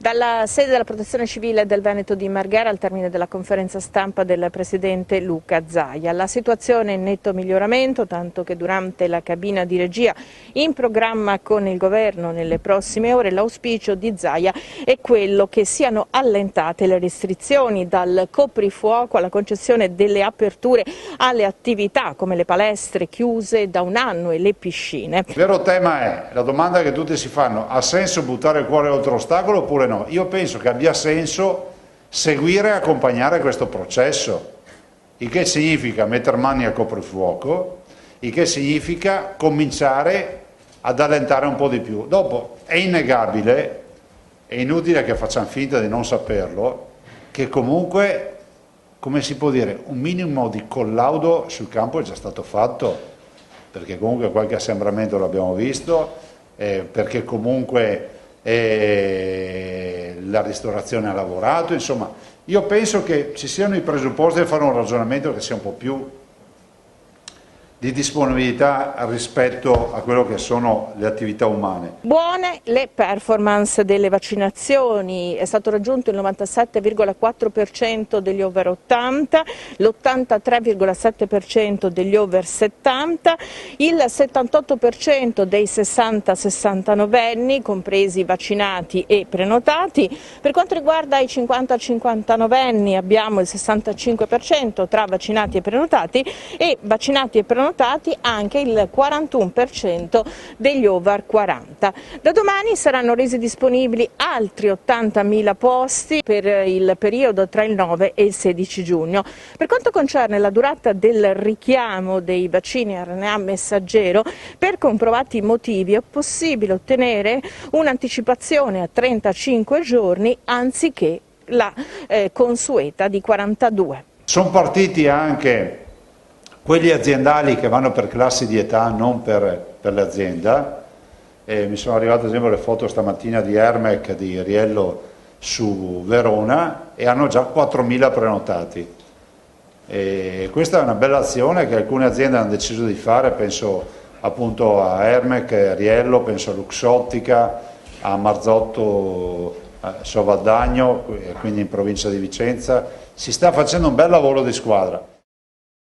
Dalla sede della Protezione Civile del Veneto di Marghera al termine della conferenza stampa del presidente Luca Zaia. La situazione è in netto miglioramento, tanto che durante la cabina di regia in programma con il governo nelle prossime ore l'auspicio di Zaia è quello che siano allentate le restrizioni dal coprifuoco alla concessione delle aperture alle attività come le palestre chiuse da un anno e le piscine. Il vero tema è la domanda che tutti si fanno: ha senso buttare il cuore oltre l'ostacolo oppure no? Io penso che abbia senso seguire e accompagnare questo processo, il che significa mettere mani al coprifuoco, il che significa cominciare ad allentare un po' di più. Dopo è innegabile, è inutile che facciamo finta di non saperlo, che comunque, come si può dire, un minimo di collaudo sul campo è già stato fatto, perché comunque qualche assembramento l'abbiamo visto, perché comunque la ristorazione ha lavorato, insomma io penso che ci siano i presupposti per fare un ragionamento che sia un po' più di disponibilità rispetto a quello che sono le attività umane. Buone le performance delle vaccinazioni, è stato raggiunto il 97,4% degli over 80, l'83,7% degli over 70, il 78% dei 60-69 anni, compresi vaccinati e prenotati. Per quanto riguarda i 50-59 anni abbiamo il 65% tra vaccinati e prenotati, e vaccinati e prenotati anche il 41% degli over 40. Da domani saranno resi disponibili altri 80.000 posti per il periodo tra il 9 e il 16 giugno. Per quanto concerne la durata del richiamo dei vaccini RNA messaggero, per comprovati motivi è possibile ottenere un'anticipazione a 35 giorni anziché la consueta di 42. Sono partiti anche quelli aziendali che vanno per classi di età, non per l'azienda. Mi sono arrivate ad esempio le foto stamattina di Ermec di Riello su Verona e hanno già 4.000 prenotati. Questa è una bella azione che alcune aziende hanno deciso di fare, penso appunto a Ermec, Riello, penso a Luxottica, a Marzotto, a Sovaldagno, quindi in provincia di Vicenza. Si sta facendo un bel lavoro di squadra.